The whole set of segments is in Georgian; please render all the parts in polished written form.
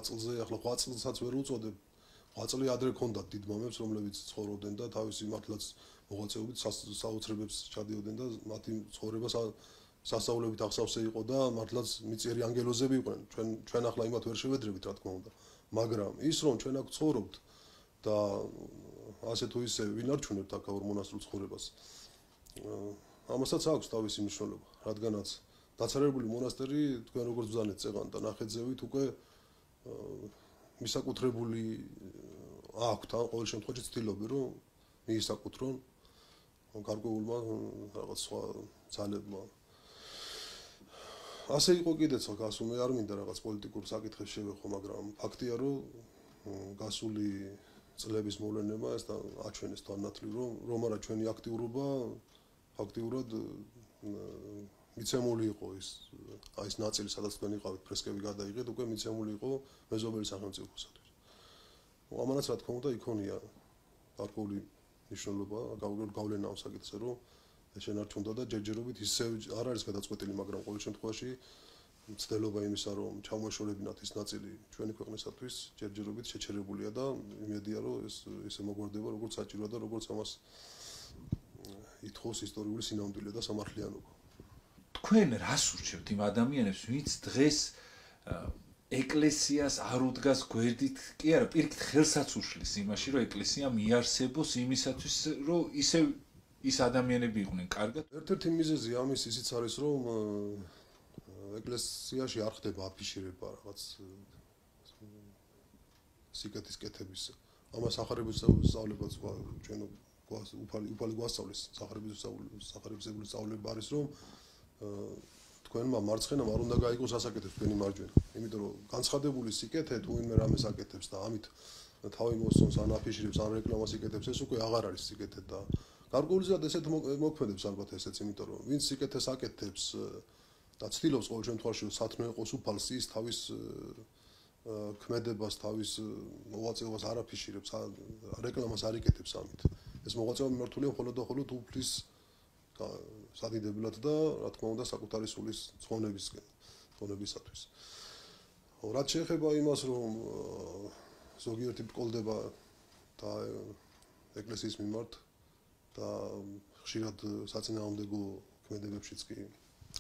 წელზე ახლა 8 წელსაც ვერ უწოდებ. 8 წელი ადრე ქონდათ დიდ მამებს, რომლებიც ცხოვრობდნენ და თავისი მართლაც მოღვაწეობით საოცრებებს ჩადიოდნენ და მათი ცხოვრება სასწაულებით აღსავსე იყო და მართლაც მიწიერი ანგელოზები იყვნენ. ჩვენ ახლა იმათ ვერ შევედრებით, რა თქმა უნდა. მაგრამ ის რომ ჩვენ აქ ცხოვრობთ და ასე თუ ისე ვინ არჩუნებთ აქ მონასტრულ ცხოვრებას. ამასაც აქვს თავისი მნიშვნელობა, რადგანაც დაცარებული მონასტერი თქვენ როგორც ბრძანეთ წეღან და ნახეთზევით უკვე მისაკუთრებული აქვთ ან ყოველ შემთხვევაში ცდილობენ რომ მიისაკუთრონ გარკვეულმა რაღაც სხვა ძალებმა. ასე იყო კიდეც გასულ მე არ მინდა რაღაც პოლიტიკურ საკითხებს შევეხო, მაგრამ ფაქტია რომ გასული წლების მოვლენებმა ეს და აჩვენეს თვალნათლივ რომ არა ჩვენი აქტიურობა ფაქტიურად მიცემული იყო ის ნაწილი, სადაც თქვენ იყავით ფრესკები გადაიღეთ, უკვე მიცემული იყო მეზობელი სახელმწიფოსათვის. ამანაც რა თქმა უნდა იქონია გარკვეული მნიშვნელობა, გავლენა ამ საკითხზე, რომ შენარჩუნდა და ჯერჯერობით ისევ არ არის გადაწყვეტილი, მაგრამ ყოველ შემთხვევაში მცდელობა იმისა, რომ ჩამოეშორებინათ ის ნაწილი ჩვენი ქვეყნისათვის ჯერჯერობით შეჩერებულია და იმედია, რომ ეს ისე მოგვარდება, როგორც საჭიროა და როგორც ამას ითხოვს ისტორიული სინამდვილე და სამართლიანობა. თქვენ რას ურჩევთ იმ ადამიანებს, ვინც დღეს ეკლესიას არ უდგას გვერდით, კი არა, პირიქით ხელსაც უშლის იმაში, რომ ეკლესია მიარსებოს იმისათვის, რომ ისევ ის ადამიანები იყვნენ კარგად? ერთ-ერთი მიზეზი ამის ისიც არის, რომ ეკლესიაში არ ხდება აფიშირება რაღაც სიკეთის კეთების. ამას სახარების სწავლებაც ჩვენ უფალი გვასწავლის სახარებისებური სწავლება არის, რომ თქვენმა მარცხენამ არ უნდა გაიგოს ასაკეთებს თქვენი მარჯვენა. იმიტომ რომ განცხადებული სიკეთე თუ ვინმე რამეს აკეთებს და ამით თავი მოსწონს ან აფიშირებს ან რეკლამას იკეთებს, ეს უკვე აღარ არის სიკეთე და გარკვეულწილად ესეთ მოქმედებს ალბათ ესეც, იმიტომ რომ ვინც სიკეთეს აკეთებს და ცდილობს ყოველ შემთხვევაში სათნო იყოს უფალს, ის თავის ქმედებას, თავის მოღვაწეობას არ აფიშირებს, რეკლამას არ იკეთებს ამით. ეს მოღვაწეობა მიმართულია მხოლოდ და მხოლოდ უფლის სადიდებლად და რა თქმა უნდა საკუთარი სულის ცხონებისათვის. რაც შეეხება იმას, რომ ზოგიერთი ბრკოლდება და ეკლესიის მიმართ და ხშირად საწინააღმდეგო ქმედებებშიც კი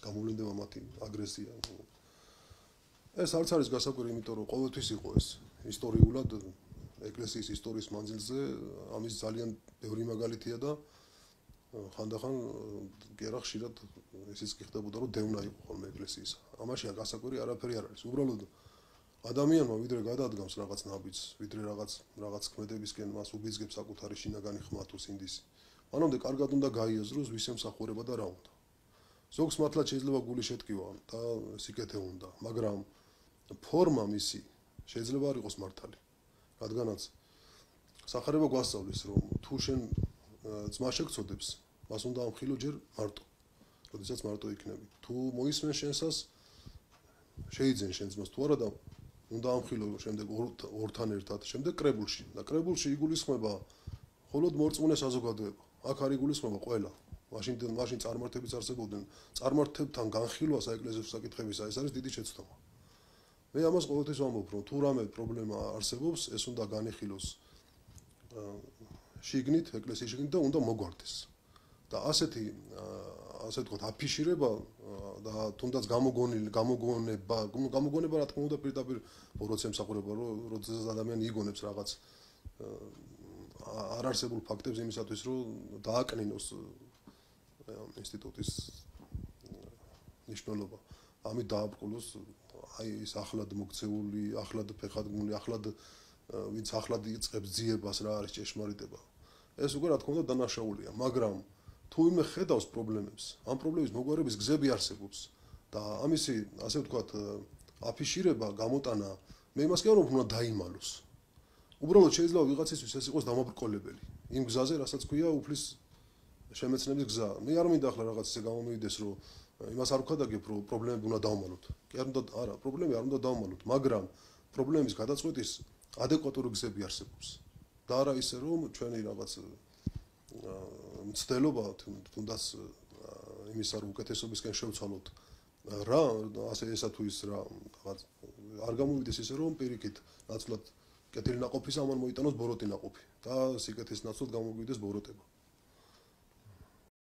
გამოვლინდება მათი აგრესია. ეს არც არის გასაკვირი, იმიტომ რომ ყოველთვის იყო ეს ისტორიულად ეკლესიის ისტორიის მანძილზე ამის ძალიან ბევრი მაგალითია და ხანდახან კი არა ხშირად ისიც კი ხდებოდა, რომ დევნა იყო ხოლმე ეკლესიისა. ამაში გასაკვირი არაფერი არ არის. უბრალოდ ადამიანმა ვიდრე გადადგამს რაღაც ნაბიჯს, ვიდრე რაღაც ქმედებისკენ მას უბიძგებს საკუთარი შინაგანი ხმა თუ სინდისი. მანამდე კარგად უნდა გაიაზროს ვის ემსახურება და რა უნდა. ზოგს მართლაც შეიძლება გული შეტკივა და სიკეთე უნდა, მაგრამ ფორმა მისი შეიძლება არ იყოს მართალი. რადგანაც სახარება გვასწავლის, რომ თუ შენ ძმა შეგწოდებს, მას უნდა ამხილო ჯერ მარტო. როდესაც მარტო იქნები. თუ მოისმენ შენსას, შეიძენ შენ ძმას თუ არა და უნდა ამხილო შემდეგ ორთან ერთად, შემდეგ კრებულში. და კრებულში იგულისხმება მხოლოდ მორწმუნე საზოგადოება. აქ არ იგულისხმება ყველა. მაშინ წარმართებიც არსებობდნენ. წარმართებთან განხილვა საეკლესიო საკითხებისა, ეს არის დიდი შეცდომა. მე ამას ყოველთვის ვამბობ, რომ თუ რამე პრობლემა არსებობს, ეს უნდა განიხილოს შიგნით, ეკლესიის შიგნით და უნდა მოგვარდეს. და ასე ვთქვათ, აფიშირება და თუნდაც გამოგონება რა თქმა უნდა პირდაპირ როცა ემსახურება, როდესაც ადამიანი იგონებს რაღაც არ არსებულ ფაქტებს იმისათვის, რომ დააკნინოს ინსტიტუტის მნიშვნელობა. ამით დააბრკოლოს აი ეს ახლად მოქცეული, ახლად ფეხადგმული, ახლად ვინც ახლად იწყებს ძიებას რა არის ჭეშმარიტება. ეს უკვე რა თქმა უნდა დანაშაულია, მაგრამ თუ ვინმე ხედავს პრობლემებს, ამ პრობლემის მოგვარების გზები არსებობს და ამისი, ასე ვთქვათ, აფიშირება, გამოტანა, მე იმას კი არ ვამბობ, უნდა დაიმალოს. უბრალოდ შეიძლება ვიღაცისთვის ეს იყოს დამაბრკოლებელი. იმ გზაზე, რასაც ქვია უფლის შემეცნების გზა. მე არ მინდა ახლა რაღაც ისე გამომივიდეს, რომ იმას არ ვქადაგებ, რომ პრობლემები უნდა დავმალოთ. კი არა, პრობლემები არ უნდა დავმალოთ, მაგრამ პრობლემის გადაწყვეტის ადეკვატური გზები არსებობს. და არა ისე, რომ ჩვენი რაღაც მცდელობა თუნდაც იმის არ უკეთესობისკენ შევცვალოთ რა, ასე ესა თუ ის რა, რაღაც არ გამოვიდეს ისე რომ პირიქით ნაცვლად კეთილი ნაყოფის ამან მოიტანოს ბოროტი ნაყოფი და სიკეთის ნაცვლად გამოგვიდეს ბოროტება.